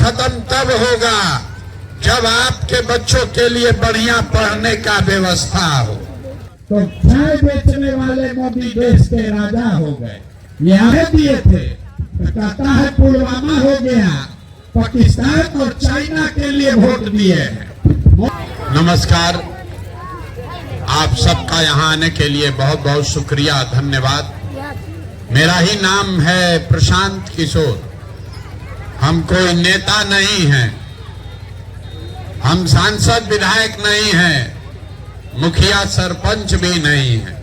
खत्म तब होगा जब आपके बच्चों के लिए बढ़िया पढ़ने का व्यवस्था हो। तो चाय बेचने वाले मोदी देश के राजा हो गए, यहाँ दिए थे तो कहता है पुलवामा हो गया, पाकिस्तान और चाइना के लिए वोट दिए हैं। नमस्कार, आप सबका यहाँ आने के लिए बहुत बहुत शुक्रिया, धन्यवाद। मेरा ही नाम है प्रशांत किशोर। हम कोई नेता नहीं हैं, हम सांसद विधायक नहीं हैं, मुखिया सरपंच भी नहीं हैं।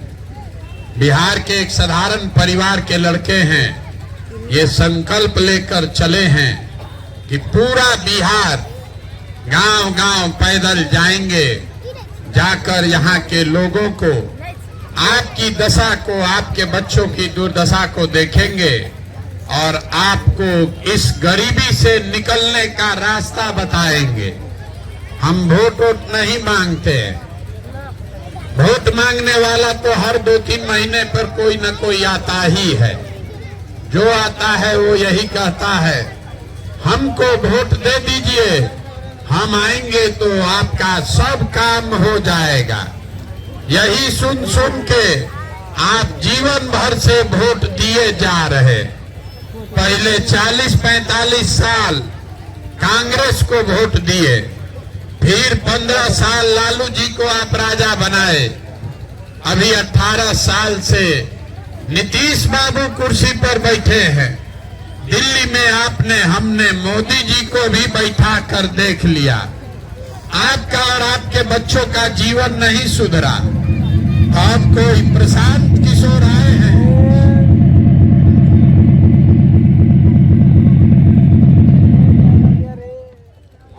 बिहार के एक साधारण परिवार के लड़के हैं। ये संकल्प लेकर चले हैं कि पूरा बिहार गांव-गांव पैदल जाएंगे, जाकर यहाँ के लोगों को, आपकी दशा को, आपके बच्चों की दुर्दशा को देखेंगे और आपको इस गरीबी से निकलने का रास्ता बताएंगे। हम वोट नहीं मांगते। वोट मांगने वाला तो हर 2-3 महीने पर कोई न कोई आता ही है। जो आता है वो यही कहता है, हमको वोट दे दीजिए, हम आएंगे तो आपका सब काम हो जाएगा। यही सुन सुन के आप जीवन भर से वोट दिए जा रहे। पहले 40-45 साल कांग्रेस को वोट दिए, फिर 15 साल लालू जी को आप राजा बनाए, अभी 18 साल से नीतीश बाबू कुर्सी पर बैठे हैं। दिल्ली में हमने मोदी जी को भी बैठा कर देख लिया। आपका और आपके बच्चों का जीवन नहीं सुधरा। अब कोई प्रशांत किशोर आए हैं,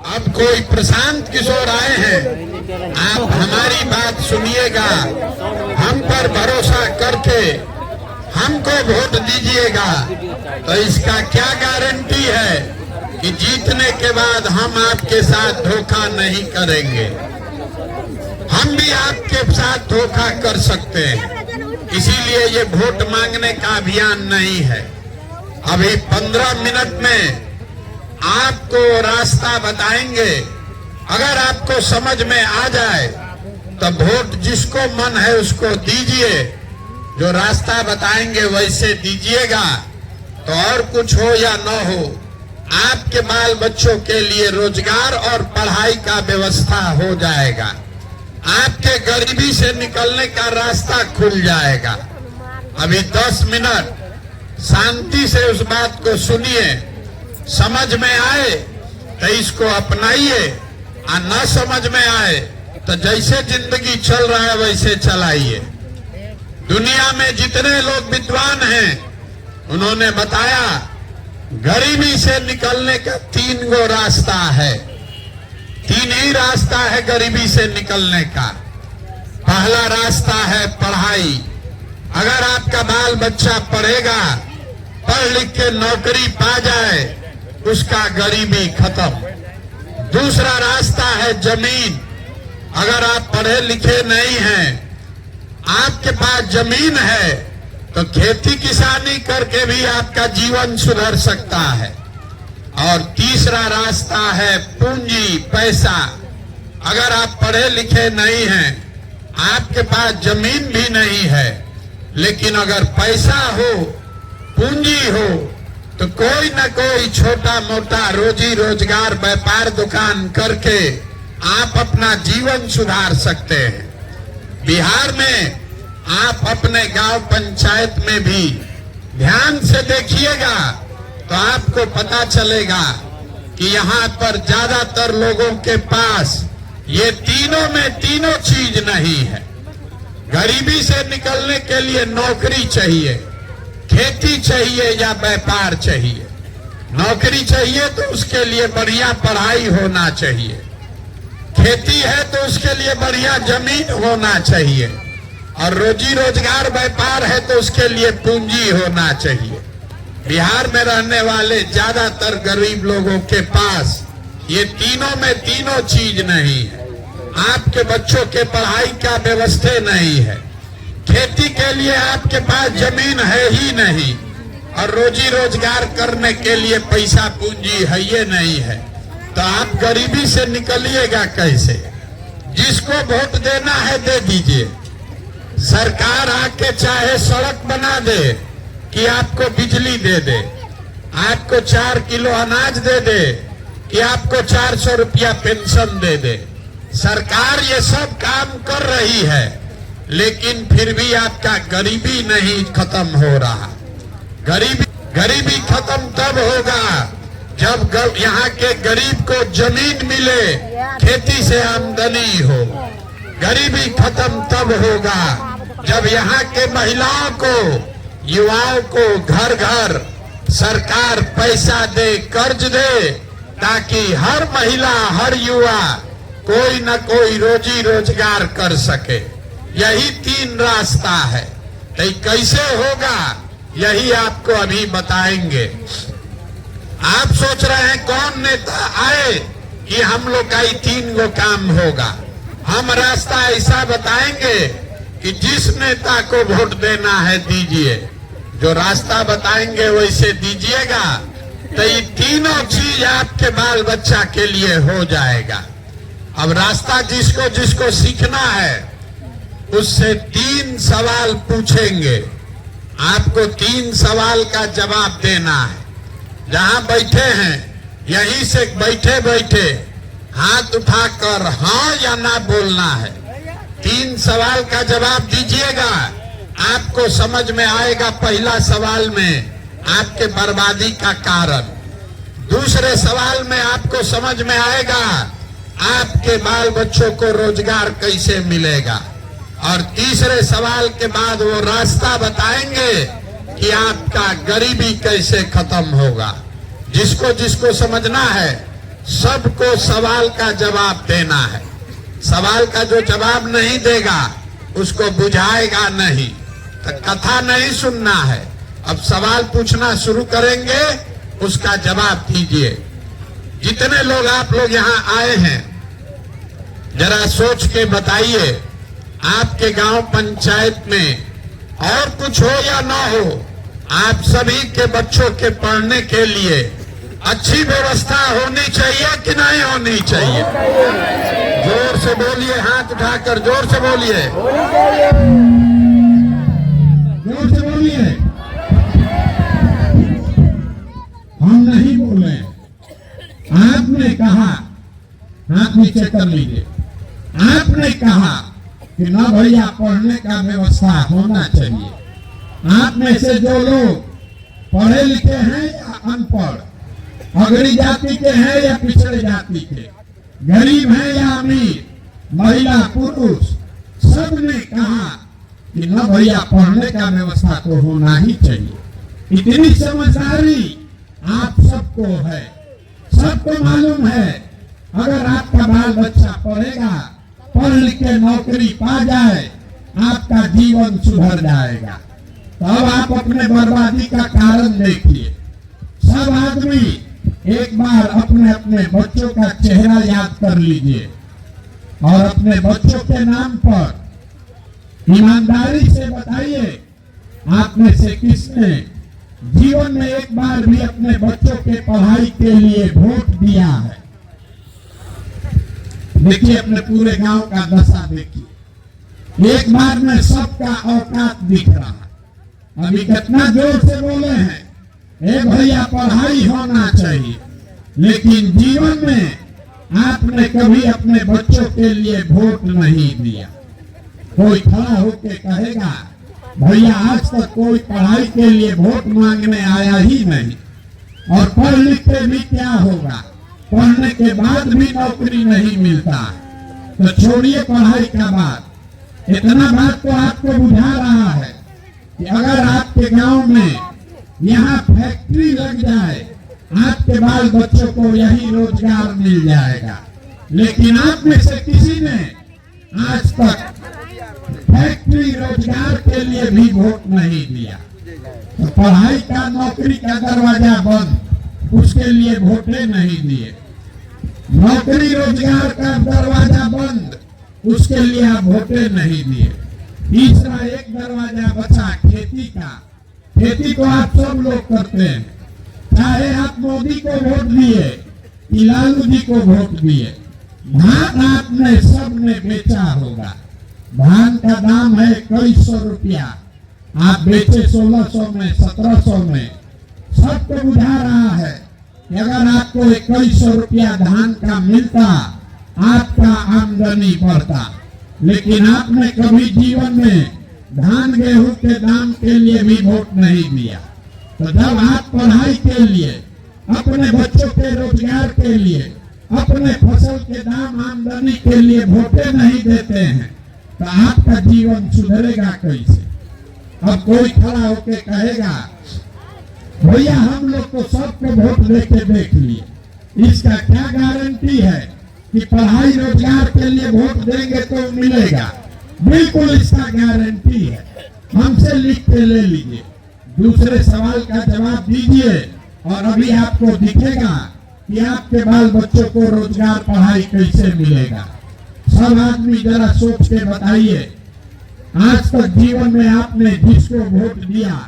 अब कोई प्रशांत किशोर आए हैं। आप हमारी बात सुनिएगा, हम पर भरोसा करके हमको वोट दीजिएगा, तो इसका क्या गारंटी है कि जीतने के बाद हम आपके साथ धोखा नहीं करेंगे। हम भी आपके साथ धोखा कर सकते हैं, इसीलिए ये वोट मांगने का अभियान नहीं है। अभी 15 मिनट में आपको रास्ता बताएंगे। अगर आपको समझ में आ जाए तो वोट जिसको मन है उसको दीजिए। जो रास्ता बताएंगे वैसे दीजिएगा, तो और कुछ हो या न हो, आपके बाल बच्चों के लिए रोजगार और पढ़ाई का व्यवस्था हो जाएगा। आपके गरीबी से निकलने का रास्ता खुल जाएगा। अभी 10 मिनट शांति से उस बात को सुनिए, समझ में आए तो इसको अपनाइए, और न समझ में आए तो जैसे जिंदगी चल रहा है वैसे चलाइए। दुनिया में जितने लोग विद्वान हैं, उन्होंने बताया गरीबी से निकलने का 3 गो रास्ता है। 3 ही रास्ता है गरीबी से निकलने का। पहला रास्ता है पढ़ाई। अगर आपका बाल बच्चा पढ़ेगा, पढ़ लिख के नौकरी पा जाए, उसका गरीबी खत्म। दूसरा रास्ता है जमीन। अगर आप पढ़े लिखे नहीं हैं, आपके पास जमीन है, तो खेती किसानी करके भी आपका जीवन सुधर सकता है। और तीसरा रास्ता है पूंजी, पैसा। अगर आप पढ़े लिखे नहीं हैं, आपके पास जमीन भी नहीं है, लेकिन अगर पैसा हो, पूंजी हो, तो कोई न कोई छोटा मोटा रोजी रोजगार, व्यापार दुकान करके आप अपना जीवन सुधार सकते हैं। बिहार में आप अपने गांव पंचायत में भी ध्यान से देखिएगा तो आपको पता चलेगा कि यहाँ पर ज्यादातर लोगों के पास ये तीनों में तीनों चीज नहीं है। गरीबी से निकलने के लिए नौकरी चाहिए, खेती चाहिए या व्यापार चाहिए। नौकरी चाहिए तो उसके लिए बढ़िया पढ़ाई होना चाहिए, खेती है तो उसके लिए बढ़िया जमीन होना चाहिए, और रोजी रोजगार व्यापार है तो उसके लिए पूंजी होना चाहिए। बिहार में रहने वाले ज्यादातर गरीब लोगों के पास ये तीनों में तीनों चीज नहीं है। आपके बच्चों के पढ़ाई का व्यवस्था नहीं है, खेती के लिए आपके पास जमीन है ही नहीं, और रोजी रोजगार करने के लिए पैसा पूंजी है ये नहीं है, तो आप गरीबी से निकलिएगा कैसे? जिसको वोट देना है दे दीजिए। सरकार आके चाहे सड़क बना दे कि आपको बिजली दे दे, आपको 4 किलो अनाज दे दे कि आपको 400 रुपया पेंशन दे दे। सरकार ये सब काम कर रही है, लेकिन फिर भी आपका गरीबी नहीं खत्म हो रहा। गरीबी खत्म तब होगा जब यहाँ के गरीब को जमीन मिले, खेती से आमदनी हो। गरीबी खत्म तब होगा जब यहाँ के महिलाओं को, युवाओं को घर घर सरकार पैसा दे, कर्ज दे, ताकि हर महिला, हर युवा कोई न कोई रोजी रोजगार कर सके। यही 3 रास्ता है। तो कैसे होगा यही आपको अभी बताएंगे। आप सोच रहे हैं कौन नेता आए कि हम लोग का 3 गो काम होगा। हम रास्ता ऐसा बताएंगे कि जिस नेता को वोट देना है दीजिए, जो रास्ता बताएंगे वैसे दीजिएगा, तो ये तीनों चीज आपके बाल बच्चा के लिए हो जाएगा। अब रास्ता जिसको जिसको सीखना है उससे 3 सवाल पूछेंगे। आपको 3 सवाल का जवाब देना है। जहां बैठे हैं यहीं से बैठे बैठे हाथ उठाकर हाँ या ना बोलना है। 3 सवाल का जवाब दीजिएगा, आपको समझ में आएगा। पहला सवाल में आपके बर्बादी का कारण, दूसरे सवाल में आपको समझ में आएगा आपके बाल बच्चों को रोजगार कैसे मिलेगा, और तीसरे सवाल के बाद वो रास्ता बताएंगे कि आपका गरीबी कैसे खत्म होगा। जिसको जिसको समझना है सबको सवाल का जवाब देना है। सवाल का जो जवाब नहीं देगा उसको बुझाएगा नहीं, तो कथा नहीं सुनना है। अब सवाल पूछना शुरू करेंगे, उसका जवाब दीजिए। जितने लोग आप लोग यहाँ आए हैं जरा सोच के बताइए, आपके गांव पंचायत में और कुछ हो या ना हो, आप सभी के बच्चों के पढ़ने के लिए अच्छी व्यवस्था होनी चाहिए कि नहीं होनी चाहिए? जोर से बोलिए, हाथ उठाकर जोर से बोलिए, जोर से बोलिए। हम नहीं बोले, आपने कहा, हाथ नीचे कर लीजिए। आपने कहा कि ना भैया पढ़ने का व्यवस्था होना चाहिए। आप में से जो लोग पढ़े लिखे हैं या अनपढ़, अगड़ी जाति के हैं या पिछड़े जाति के, गरीब हैं या अमीर, महिला पुरुष, सब ने कहा कि ना भैया पढ़ने का व्यवस्था तो होना ही चाहिए। इतनी समझदारी आप सबको है, सबको मालूम है। अगर आपका बाल बच्चा पढ़ेगा, पढ़ लिख के नौकरी पा जाए, आपका जीवन सुधर जाएगा। तो अब आप अपने बर्बादी का कारण देखिए। सब आदमी एक बार अपने अपने बच्चों का चेहरा याद कर लीजिए और अपने बच्चों के नाम पर ईमानदारी से बताइए, आप में से किसने जीवन में एक बार भी अपने बच्चों के पढ़ाई के लिए वोट दिया है? देखिए अपने पूरे गांव का दशा देखिए, एक बार में सबका औकात दिख रहा है। अभी कितना जोर से बोले हैं, ए भैया पढ़ाई होना चाहिए, लेकिन जीवन में आपने कभी अपने बच्चों के लिए वोट नहीं दिया। कोई खड़ा होके कहेगा भैया आज तक कोई पढ़ाई के लिए वोट मांगने आया ही नहीं, और पढ़ लिख के भी क्या होगा, पढ़ने के बाद भी नौकरी नहीं मिलता। तो छोड़िए पढ़ाई का बात, इतना बात तो आपको बुझा रहा है कि अगर आपके गांव में यहाँ फैक्ट्री लग जाए, आपके बाल बच्चों को यही रोजगार मिल जाएगा। लेकिन आप में से किसी ने आज तक फैक्ट्री रोजगार के लिए भी वोट नहीं दिया। तो पढ़ाई का, नौकरी का दरवाजा बंद, उसके लिए वोटे नहीं दिए। नौकरी रोजगार का दरवाजा बंद, उसके लिए आप वोटे नहीं दिए। तीसरा एक दरवाजा बचा खेती का, खेती तो आप सब लोग करते हैं, चाहे आप मोदी को वोट दिए कि लालू जी को वोट दिए, धान आपने सबने बेचा होगा। धान का दाम है कई सौ रुपया, आप बेचे 1600 में, 1700 में। सबको बुझा रहा है कि अगर आपको 2100 रुपया धान का मिलता, आपका आमदनी बढ़ता। लेकिन आपने कभी जीवन में धान गेहूं के दाम के लिए भी वोट नहीं दिया। तो जब आप पढ़ाई के लिए, अपने बच्चों के रोजगार के लिए, अपने फसल के दाम आमदनी के लिए वोटें नहीं देते हैं, तो आपका जीवन सुधरेगा कैसे? अब कोई खड़ा होके कहेगा भैया हम लोग तो सबको वोट देके देख लिए, इसका क्या गारंटी है कि पढ़ाई रोजगार के लिए वोट देंगे तो मिलेगा? बिल्कुल इसका गारंटी है, हमसे लिख के ले लीजिए। दूसरे सवाल का जवाब दीजिए और अभी आपको दिखेगा कि आपके बाल बच्चों को रोजगार पढ़ाई कैसे मिलेगा। सब आदमी जरा सोच के बताइए, आज तक जीवन में आपने जिसको वोट दिया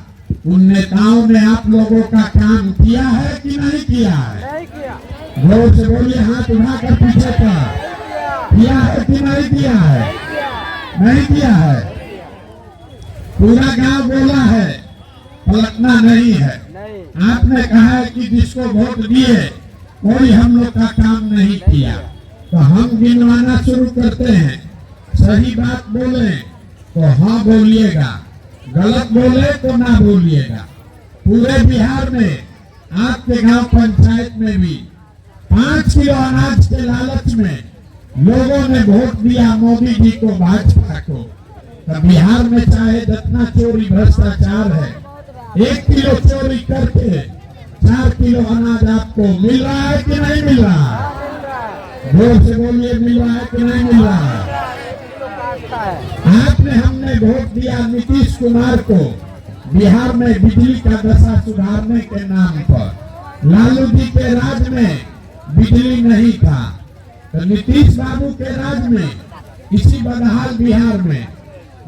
उन नेताओं ने आप लोगों का काम किया है कि नहीं किया है? नहीं किया। जोर से बोलिए, हाथ उठाकर पीछे पर। किया है कि नहीं किया है? नहीं किया है। पूरा गांव बोला है, पलटना नहीं है। नहीं। आपने कहा है कि जिसको वोट दिए कोई हम लोग का काम नहीं किया। तो हम गिनवाना शुरू करते हैं। सही बात बोले तो हाँ बोलिएगा, गलत बोले तो ना बोलिएगा। पूरे बिहार में आपके गांव पंचायत में भी 5 किलो अनाज के लालच में लोगों ने वोट दिया मोदी जी को, भाजपा को। तो बिहार में चाहे जितना चोरी भ्रष्टाचार है, 1 किलो चोरी करके 4 किलो अनाज आपको मिल रहा है कि नहीं मिल रहा? जोर से बोलिए, मिल रहा है कि नहीं मिल रहा? आपने हमने वोट दिया नीतीश कुमार को बिहार में बिजली का दशा सुधारने के नाम पर। लालू जी के राज में बिजली नहीं था, तो नीतीश बाबू के राज में इसी बदहाल बिहार में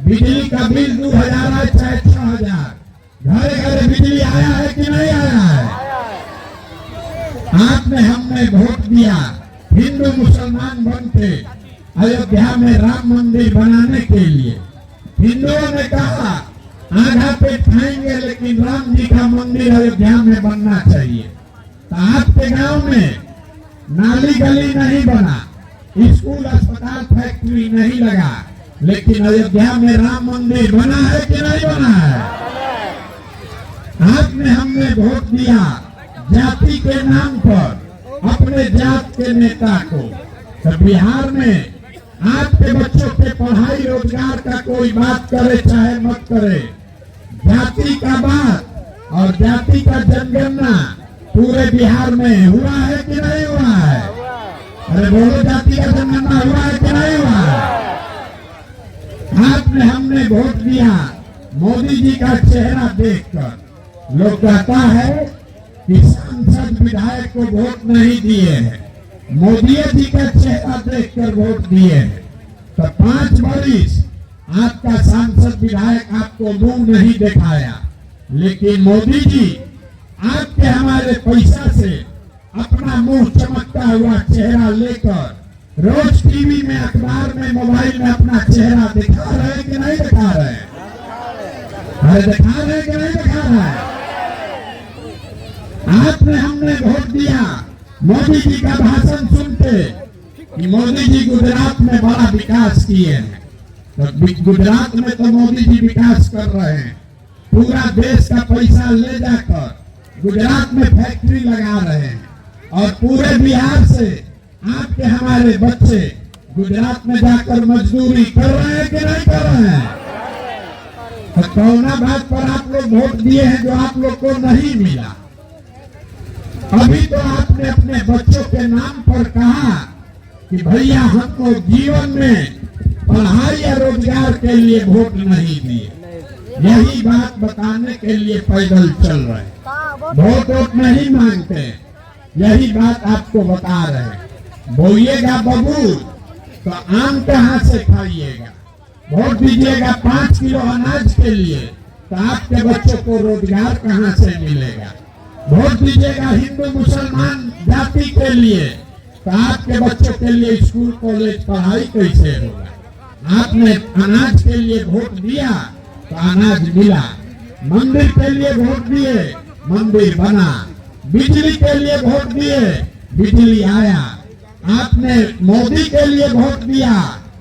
बिजली का बिल 2000 है चाहे 6000, घरे घरे बिजली आया है कि नहीं आया है? आपने हमने वोट दिया हिंदू मुसलमान बनते अयोध्या में राम मंदिर बनाने के लिए। हिंदुओं ने कहा आधा पेट खाएंगे लेकिन राम जी का मंदिर अयोध्या में बनना चाहिए। तो आपके गांव में नाली गली नहीं बना, स्कूल अस्पताल फैक्ट्री नहीं लगा, लेकिन अयोध्या में राम मंदिर बना है कि नहीं बना है? आपने हमने वोट दिया जाति के नाम पर अपने जात के नेता को। तो बिहार में आपके बच्चों के पढ़ाई रोजगार का कोई बात करे चाहे मत करे, जाति का बात और जाति का जनगणना पूरे बिहार में हुआ है कि नहीं हुआ है? अरे बोलो, जाति का जनगणना हुआ है कि नहीं हुआ है? आपने हमने वोट दिया मोदी जी का चेहरा देखकर। लोग कहता है कि सांसद विधायक को वोट नहीं दिए हैं, मोदी जी का चेहरा देखकर वोट दिए हैं। तो 5 वर्ष आपका सांसद विधायक आपको मुंह नहीं दिखाया, लेकिन मोदी जी आपके हमारे पैसा से अपना मुंह चमकता हुआ चेहरा लेकर रोज टीवी में, अखबार में, मोबाइल में अपना चेहरा दिखा रहे कि नहीं दिखा रहे? अरे दिखा रहे कि नहीं दिखा रहे? आपने हमने वोट दिया मोदी जी का भाषण सुनते कि मोदी जी गुजरात में बड़ा विकास किए हैं। तो गुजरात में तो मोदी जी विकास कर रहे हैं, पूरा देश का पैसा ले जाकर गुजरात में फैक्ट्री लगा रहे हैं और पूरे बिहार से आपके हमारे बच्चे गुजरात में जाकर मजदूरी कर रहे हैं कि नहीं कर रहे हैं? तो कौना बात पर आप लोग वोट दिए हैं जो आप लोग को नहीं मिला? अभी तो आपने अपने बच्चों के नाम पर कहा कि भैया हमको जीवन में पढ़ाई या रोजगार के लिए वोट नहीं दिए। यही बात बताने के लिए पैदल चल रहे हैं, वोट नहीं मांगते। यही बात आपको बता रहे हैं। बोइएगा बबूल तो आम कहाँ से खाइएगा? वोट दीजिएगा 5 किलो अनाज के लिए तो आपके बच्चों को रोजगार कहाँ से मिलेगा? वोट दीजिएगा हिंदू मुसलमान जाति के लिए, तो आपके बच्चों के लिए स्कूल कॉलेज पढ़ाई कैसे होगा? आपने अनाज के लिए वोट दिया तो अनाज मिला, मंदिर के लिए वोट दिए मंदिर बना, बिजली के लिए वोट दिए बिजली आया, आपने मोदी के लिए वोट दिया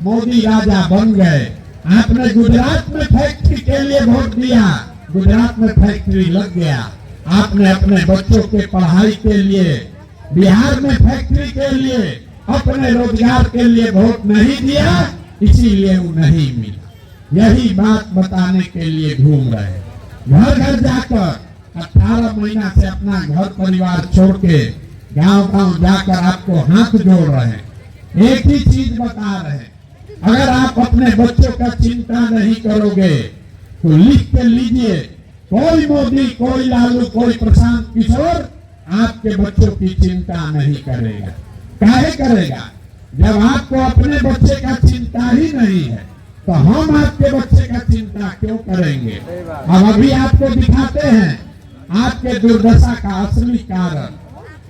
मोदी राजा बन गए, आपने गुजरात में फैक्ट्री के लिए वोट दिया गुजरात में फैक्ट्री लग गया, आपने अपने बच्चों के पढ़ाई के लिए बिहार में फैक्ट्री के लिए अपने रोजगार के लिए वोट नहीं दिया, इसीलिए वो नहीं मिला। यही बात बताने के लिए घूम रहे हैं। घर घर जाकर 18 महीना से अपना घर परिवार छोड़ के गांव गांव जाकर आपको हाथ जोड़ रहे हैं। एक ही चीज बता रहे हैं, अगर आप अपने बच्चों का चिंता नहीं करोगे तो लिख के लीजिए, कोई मोदी, कोई लालू, कोई प्रशांत किशोर आपके बच्चों की चिंता नहीं करेगा। काहे करेगा? जब आपको अपने बच्चे का चिंता ही नहीं है तो हम आपके बच्चे का चिंता क्यों करेंगे? अब अभी आपको दिखाते हैं आपके दुर्दशा का असली कारण।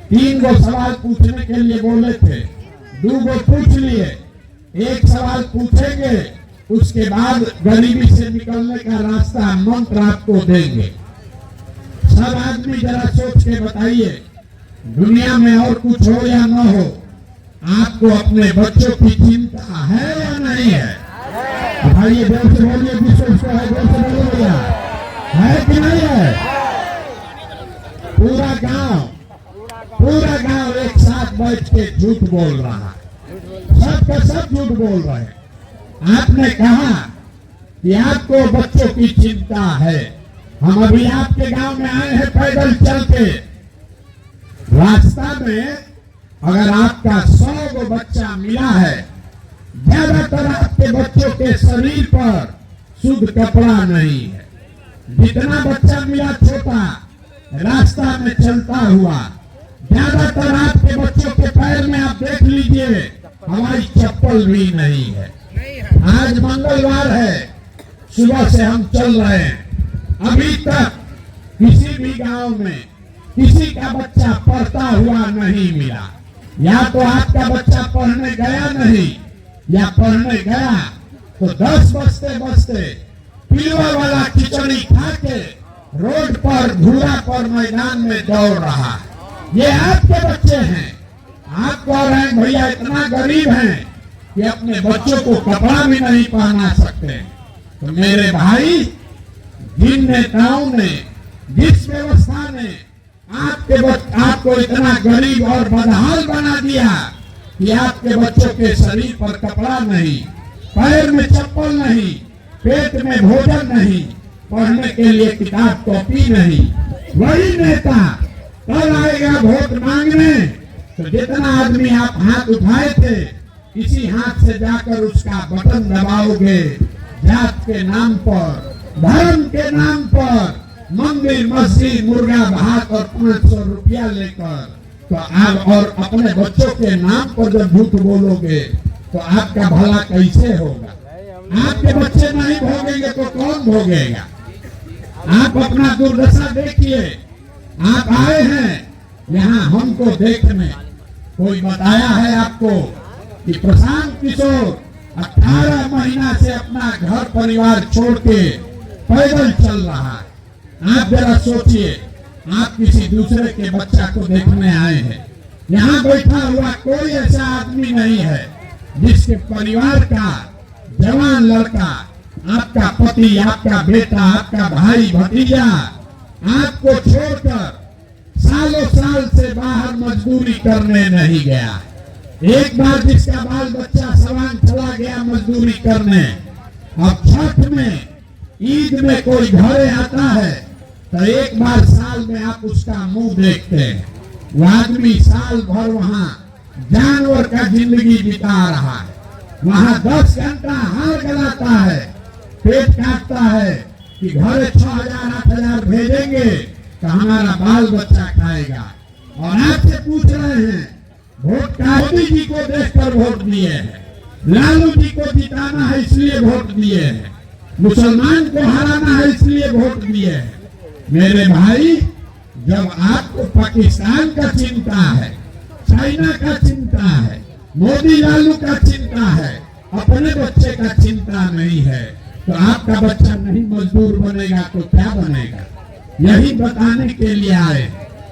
3 गो सवाल पूछने के लिए बोले थे, 2 गो पूछ लिए, 1 सवाल पूछेंगे, उसके बाद गरीबी से निकलने का रास्ता मंत्र आपको देंगे। सब आदमी जरा सोच के बताइए, दुनिया में और कुछ हो या न हो, आपको अपने बच्चों की चिंता है या नहीं है? भाई ये जोर से बोलिए, विश्वास है, जोर से बोलिए भैया, है कि नहीं है? पूरा गांव एक साथ बैठ के झूठ बोल रहा है, सब का सब झूठ बोल रहे हैं। आपने कहा कि आपको बच्चों की चिंता है, हम अभी आपके गांव में आए हैं पैदल चल के, रास्ता में अगर आपका 100 गो बच्चा मिला है, ज्यादातर आपके बच्चों के शरीर पर शुद्ध कपड़ा नहीं है। जितना बच्चा मिला छोटा रास्ता में चलता हुआ, ज्यादातर आपके बच्चों के पैर में आप देख लीजिए हमारी चप्पल भी नहीं है। आज मंगलवार है, सुबह से हम चल रहे हैं, अभी तक किसी भी गांव में किसी का बच्चा पढ़ता हुआ नहीं मिला। या तो आपका बच्चा पढ़ने गया नहीं, या पढ़ने गया तो 10 बजते बजते पिलवा वाला खिचड़ी खा के रोड पर धूरा पर मैदान में दौड़ रहा। ये आपके बच्चे हैं। आप कह रहे हैं भैया इतना गरीब हैं कि अपने बच्चों को कपड़ा भी नहीं पहना सकते। तो मेरे भाई, जिन नेताओं ने, जिस व्यवस्था ने आपको इतना गरीब और बदहाल बना दिया कि आपके बच्चों के शरीर पर कपड़ा नहीं, पैर में चप्पल नहीं, पेट में भोजन नहीं, पढ़ने के लिए किताब कॉपी नहीं, वही नेता कल आएगा वोट मांगने तो जितना आदमी आप हाथ उठाए थे, इसी हाथ से जाकर उसका बटन दबाओगे। जात के नाम पर, धर्म के नाम पर मंदिर, मस्जिद, मुर्गा भात और 500 रुपया लेकर, तो आप और अपने बच्चों के नाम पर जब झूठ बोलोगे तो आपका भला कैसे होगा? आपके बच्चे नहीं भोगेंगे तो कौन भोगेगा? आप अपना दुर्दशा देखिए। आप आए हैं यहाँ हमको देखने, कोई बताया है आपको कि प्रशांत किशोर 18 महीना से अपना घर परिवार छोड़ के पैदल चल रहा है? आप जरा सोचिए, आप किसी दूसरे के बच्चा को देखने आए हैं। यहाँ बैठा हुआ कोई ऐसा आदमी नहीं है जिसके परिवार का जवान लड़का, आपका पति, आपका बेटा, आपका भाई, भतीजा आपको छोड़कर सालों साल से बाहर मजदूरी करने नहीं गया। एक बार जिसका बाल बच्चा सवान चला गया मजदूरी करने, अब छठ में, ईद में कोई घरे आता है तो एक बार साल में आप उसका मुंह देखते हैं। वो आदमी साल भर वहाँ जानवर का जिंदगी बिता रहा है, वहाँ 10 घंटा हार गलाता है, पेट काटता है कि घरे 6,000 8,000 भेजेंगे तो हमारा बाल बच्चा खाएगा। और आपसे पूछ रहे हैं, वोट मोदी जी को देखकर वोट दिए हैं, लालू जी को जिताना है इसलिए वोट दिए हैं। मुसलमान को हराना है इसलिए वोट दिए हैं। मेरे भाई, जब आपको पाकिस्तान का चिंता है, चाइना का चिंता है, मोदी लालू का चिंता है, अपने बच्चे का चिंता नहीं है, तो आपका बच्चा नहीं मजदूर बनेगा तो क्या बनेगा? यही बताने के लिए आए।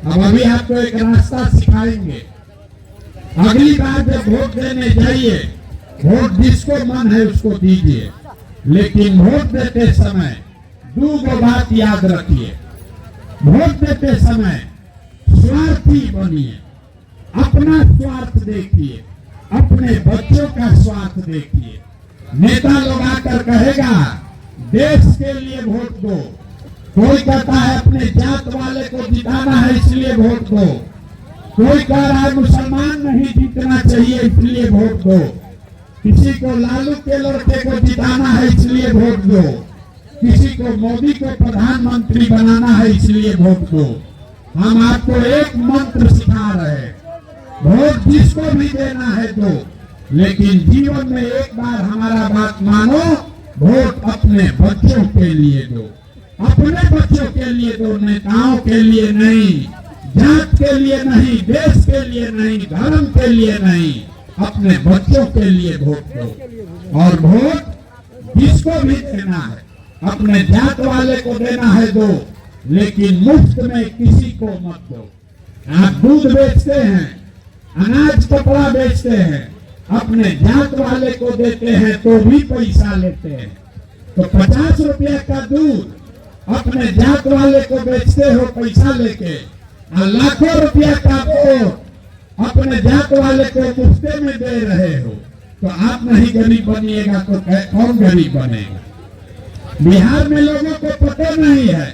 अब अभी आपको एक रास्ता सिखाएंगे। अगली बार जब वोट देने जाइए, वोट जिसको मन है उसको दीजिए, लेकिन वोट देते समय दो बात याद रखिए। वोट देते समय स्वार्थी बनिए, अपना स्वार्थ देखिए, अपने बच्चों का स्वार्थ देखिए। नेता लोग आकर कहेगा देश के लिए वोट दो, कोई कहता है अपने जात वाले को जिताना है इसलिए वोट दो, कोई कह रहा है मुसलमान नहीं जीतना चाहिए इसलिए वोट दो, किसी को लालू के लड़के को जिताना है इसलिए वोट दो, किसी को मोदी को प्रधानमंत्री बनाना है इसलिए वोट दो। हम आपको एक मंत्र सिखा रहे हैं, वोट जिसको भी देना है दो, लेकिन जीवन में एक बार हमारा बात मानो, वोट अपने बच्चों के लिए दो, अपने बच्चों के लिए दो, नेताओं के लिए नहीं, जात के लिए नहीं, देश के लिए नहीं, धर्म के लिए नहीं, अपने बच्चों के लिए वोट दो। और वोट जिसको भी देना है, अपने जात वाले को देना है दो, लेकिन मुफ्त में किसी को मत दो। आप दूध बेचते हैं, अनाज कपड़ा बेचते हैं, अपने जात वाले को देते हैं तो भी पैसा लेते हैं। तो 50 रुपया का दूध अपने जात वाले को बेचते हो पैसा लेके, और लाखों रुपया का वोट अपने जात वाले को मुफ्ते में दे रहे हो, तो आप नहीं गरीब बनिएगा तो कौन गरीब बनेगा? बिहार में लोगों को पता नहीं है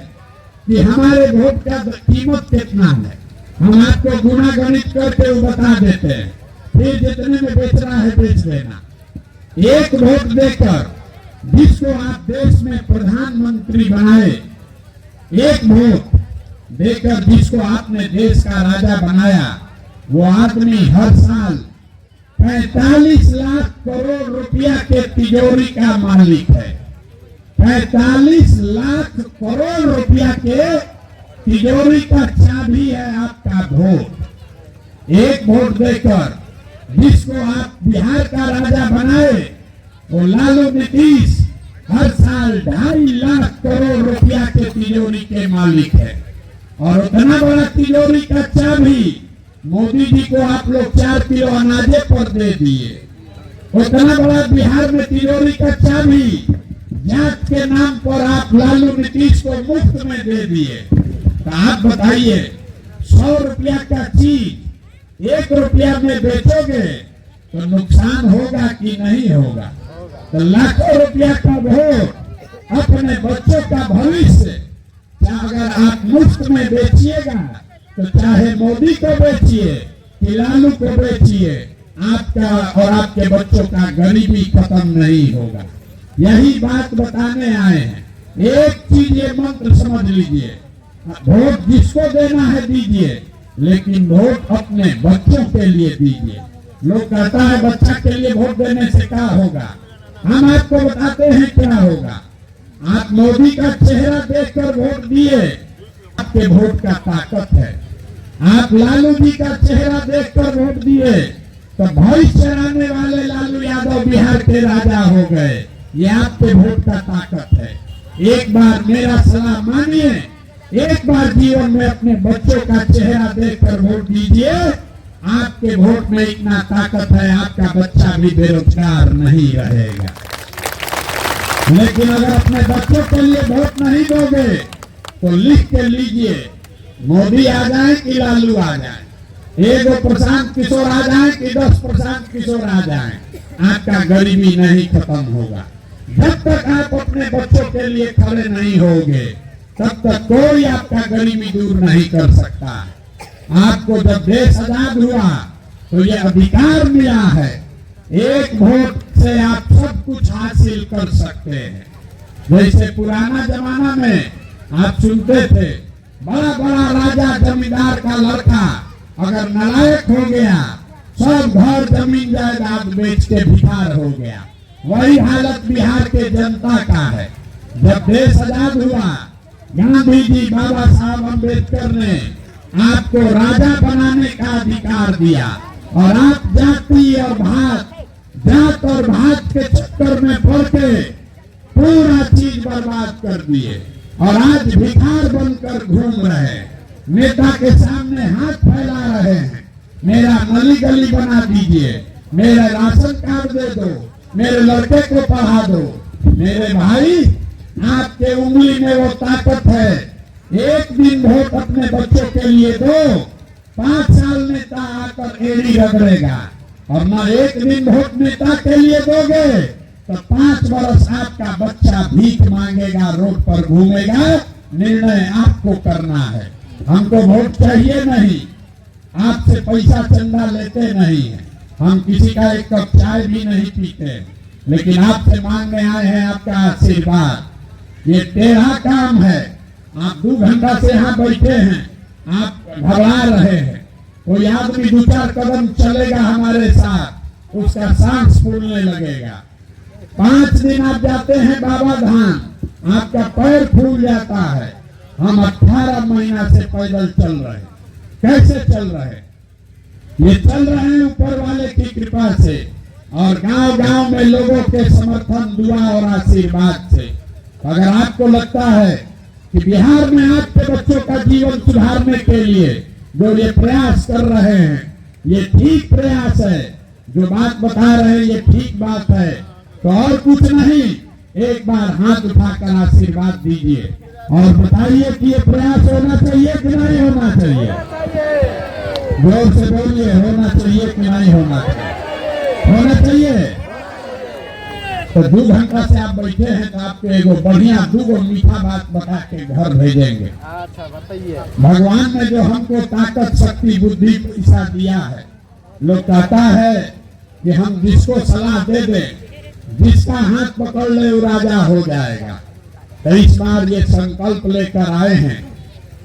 कि हमारे वोट का कीमत कितना है। हम आपको गुना गणित करके वो बता देते हैं, फिर जितने में बेच रहा है बेच देना। एक वोट देकर जिसको आप देश में प्रधानमंत्री बनाए, एक वोट देकर जिसको आपने देश का राजा बनाया, वो आदमी हर साल 45 लाख करोड़ रुपया के तिजोरी का मालिक है। 45 लाख करोड़ रुपया के तिजोरी का चाबी है आपका वोट। एक वोट देकर जिसको आप बिहार का राजा बनाए, वो लालू नीतीश हर साल 2.5 लाख करोड़ रुपया के तिजोरी के मालिक है। और उतना बड़ा तिजोरी का चाबी मोदी जी को आप लोग 4 किलो अनाजे पर दे दिए। उतना बड़ा बिहार में तिजोरी का चाबी जात के नाम पर आप लालू नीतीश को मुफ्त में दे दिए। तो आप बताइए, 100 रुपया का चीज 1 रुपया में बेचोगे तो नुकसान होगा कि नहीं होगा? तो लाखों रुपया का वोट, अपने बच्चों का भविष्य, अगर आप मुफ्त में बेचिएगा तो चाहे मोदी को बेचिए कि लालू को बेचिए, आपका और आपके बच्चों का गरीबी खत्म नहीं होगा। यही बात बताने आए हैं। एक चीज ये मंत्र समझ लीजिए, वोट जिसको देना है दीजिए, लेकिन वोट अपने बच्चों के लिए दीजिए। लोग कहता है बच्चा के लिए वोट देने से क्या होगा? हम आपको बताते हैं क्या होगा। आप मोदी का चेहरा देखकर वोट दिए, आपके वोट का ताकत है। आप लालू जी का चेहरा देखकर वोट दिए तो भविष्य चलाने वाले लालू यादव बिहार के राजा हो गए। ये आपके वोट का ताकत है। एक बार मेरा सलाह मानिए, एक बार जीवन में अपने बच्चों का चेहरा देखकर वोट दीजिए। आपके वोट में इतना ताकत है, आपका बच्चा भी बेरोजगार नहीं रहेगा। लेकिन अगर अपने बच्चों के लिए वोट नहीं दोगे तो लिख के लीजिए, मोदी आ जाए कि लालू आ जाए, एक प्रशांत किशोर आ जाए कि 10 प्रशांत किशोर आ जाए, आपका गरीबी नहीं खत्म होगा। जब तक आप अपने बच्चों के लिए खड़े नहीं होंगे, तब तक कोई आपका गरीबी दूर नहीं कर सकता। आपको जब देश आजाद हुआ तो ये अधिकार मिला है, एक वोट से आप सब कुछ हासिल कर सकते हैं। जैसे पुराना जमाना में आप सुनते थे, बड़ा बड़ा राजा जमींदार का लड़का अगर नालायक हो गया, सब घर जमीन जायदाद बेच के भिखार हो गया। वही हालत बिहार के जनता का है। जब देश आजाद हुआ, गांधी जी, बाबा साहब अम्बेडकर ने आपको राजा बनाने का अधिकार दिया और आप जात और भात के चक्कर में पड़ के पूरा चीज बर्बाद कर दिए और आज भिखार बनकर घूम रहे हैं। नेता के सामने हाथ फैला रहे हैं, मेरा गली गली बना दीजिए, मेरा राशन कार्ड दे दो, मेरे लड़के को पढ़ा दो। मेरे भाई, आपके उंगली में वो ताकत है, एक दिन वोट अपने बच्चों के लिए दो, 5 साल नेता आकर एड़ी रगड़ेगा, और न एक दिन वोट नेता के लिए दोगे तो 5 वर्ष आपका बच्चा भीख मांगेगा, रोड पर घूमेगा। निर्णय आपको करना है। हमको वोट चाहिए नहीं, आपसे पैसा चंदा लेते नहीं है, हम किसी का एक कप चाय भी नहीं पीते, लेकिन आपसे मांगने आए हैं आपका आशीर्वाद। ये टेढ़ा काम है, आप 2 घंटा से यहाँ बैठे हैं, आप घबरा रहे हैं। कोई आदमी 2-4 कदम चलेगा हमारे साथ, उसका सांस फूलने लगेगा। 5 दिन आप जाते हैं बाबा धाम, आपका पैर फूल जाता है। हम 18 महीना से पैदल चल रहे हैं। कैसे चल रहे? ये चल रहे हैं ऊपर वाले की कृपा से और गांव गांव में लोगों के समर्थन, दुआ और आशीर्वाद से। अगर आपको लगता है कि बिहार में आपके बच्चों का जीवन सुधारने के लिए जो ये प्रयास कर रहे हैं, ये ठीक प्रयास है, जो बात बता रहे हैं ये ठीक बात है, तो और कुछ नहीं, एक बार हाथ उठाकर आशीर्वाद दीजिए और बताइए कि ये प्रयास होना चाहिए कि नहीं होना चाहिए। जोर से बोलिए, होना चाहिए कि नहीं होना चाहिए? होना चाहिए। तो 2 घंटा से आप बैठे हैं तो आपको एगो बढ़िया 2 मीठा बात बता के घर भेजेंगे। अच्छा बताइए। भगवान ने जो हमको ताकत, शक्ति, बुद्धि, पैसा दिया है, लोग कहता है कि हम जिसको सलाह दे दें, जिसका हाथ पकड़ ले वो राजा हो जाएगा। तो इस बार ये संकल्प लेकर आए हैं,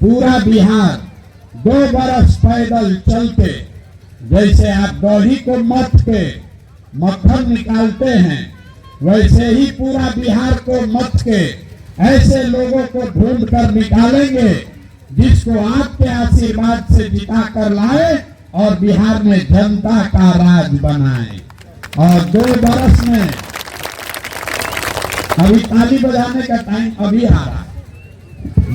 पूरा बिहार 2 बरस पैदल चलते, जैसे आप दही को मथ के मक्खन निकालते हैं, वैसे ही पूरा बिहार को मथ के ऐसे लोगों को ढूंढ कर निकालेंगे जिसको आपके आशीर्वाद से जिता कर लाए और बिहार में जनता का राज बनाए। और 2 बरस में, अभी ताली बजाने का टाइम अभी आ रहा है,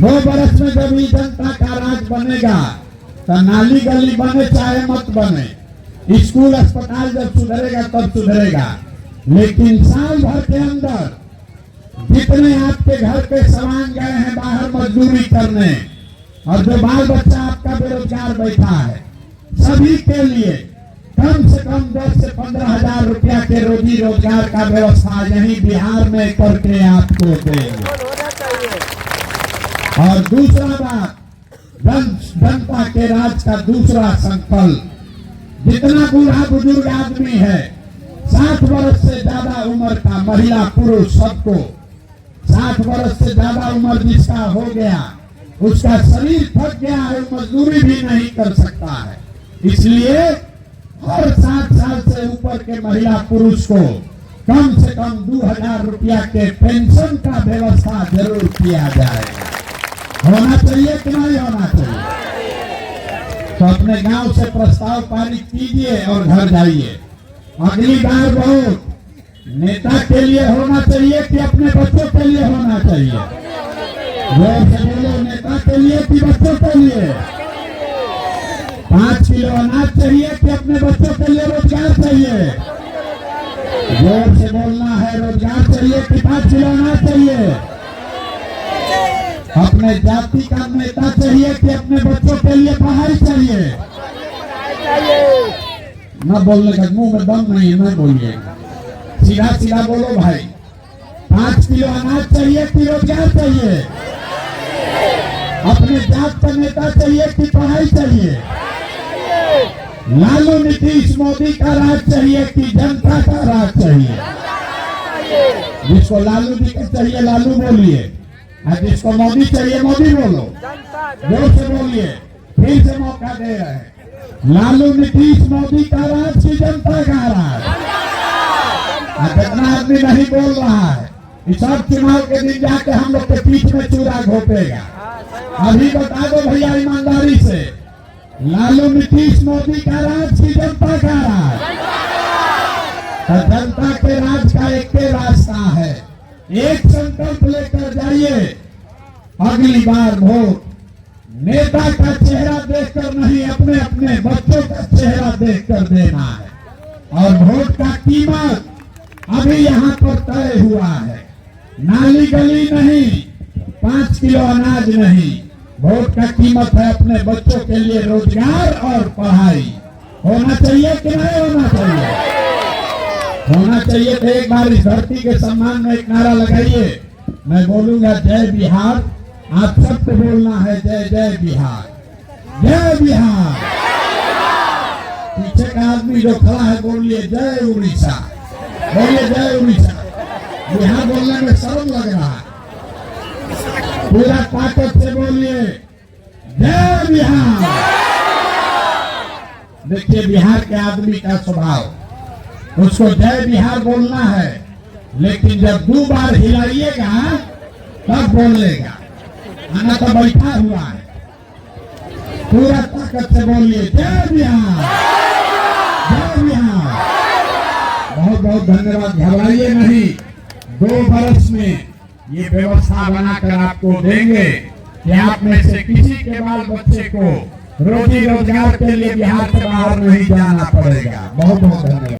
2 बरस में जब ये जनता का राज बनेगा तो नाली गली बने चाहे मत बने, स्कूल अस्पताल जब सुधरेगा तब सुधरेगा, लेकिन साल भर के अंदर जितने आपके घर के सामान गए हैं बाहर मजदूरी करने, और जो बाल बच्चा आपका बेरोजगार बैठा है, सभी के लिए कम से कम 10 से 15 हजार रुपया के रोजी रोजगार का व्यवस्था यही बिहार में करके आपको देंगे। और दूसरा बात, जनता के राज का दूसरा संकल्प, जितना बूढ़ा बुजुर्ग आदमी है, 60 वर्ष से ज्यादा उम्र का, महिला पुरुष सबको 60 वर्ष से ज्यादा उम्र जिसका हो गया, उसका शरीर थक गया है, मजदूरी भी नहीं कर सकता है, इसलिए हर 60 साल से ऊपर के महिला पुरुष को कम से कम 2000 रुपया के पेंशन का व्यवस्था जरूर किया जाएगा। होना चाहिए कि नहीं होना चाहिए? तो अपने गांव से प्रस्ताव पारित कीजिए और घर जाइए। अगली बार वोट नेता के लिए होना चाहिए कि अपने बच्चों के लिए होना चाहिए? जोर से बोलो, नेता के लिए कि बच्चों के लिए? 5 किलो अनाज चाहिए कि अपने बच्चों के लिए रोजगार चाहिए? जोर से बोलना है, रोजगार चाहिए कि 5 किलो अनाज चाहिए? अपने जाति का नेता चाहिए कि अपने बच्चों के लिए पढ़ाई चाहिए? न बोलने का मुंह में दम नहीं है, न बोलिए, सीधा सीधा बोलो भाई। 5 किलो अनाज चाहिए कि रोजगार चाहिए? अपने जात का नेता चाहिए कि पढ़ाई चाहिए? लालू नीतीश मोदी का राज चाहिए कि जनता का राज चाहिए? जिसको लालू जी का चाहिए लालू बोलिए, और जिसको मोदी चाहिए मोदी बोलो। जोर से बोलिए, फिर से मौका दे रहे हैं। लालू नीतीश मोदी का राज की जनता का राज? जितना आदमी नहीं बोल रहा है इस सब चुनाव के दिन जाके हम लोग के पीठ में चूड़ा घोपेगा। अभी बता दो भैया ईमानदारी से, लालू नीतीश मोदी का राज की जनता का राज? तो जनता के राज का एक ही रास्ता है, एक संकल्प लेकर जाइए, अगली बार वोट नेता का चेहरा देखकर नहीं, अपने अपने बच्चों का चेहरा देखकर देना है। और वोट का कीमत अभी यहाँ पर तय हुआ है, नाली गली नहीं, 5 किलो अनाज नहीं, वोट का कीमत है अपने बच्चों के लिए रोजगार और पढ़ाई। होना चाहिए कि नहीं होना चाहिए? होना चाहिए। तो एक बार इस धरती के सम्मान में एक नारा लगाइए, मैं बोलूंगा जय बिहार, आप सबको बोलना है जय जय बिहार, जय बिहार। पीछे का आदमी जो खड़ा है बोलिए जय उड़ीसा, बोलिए जय उड़ीसा। बिहार बोलने में शर्म लग रहा है, पूरा ताकत से बोलिए जय बिहार। देखिए बिहार के आदमी का स्वभाव, उसको जय बिहार बोलना है, लेकिन जब 2 बार हिलाइएगा तब बोलेगा, आना तो बैठा हुआ है। पूरा ताकत से बोलिए जय बिहार, जय बिहार। बहुत बहुत धन्यवाद। घबराइए नहीं, 2 बरस में ये व्यवस्था बनाकर आपको देंगे कि आप में से किसी के बाल बच्चे को रोजी रोजगार के लिए बिहार से बाहर नहीं जाना पड़ेगा। बहुत बहुत धन्यवाद।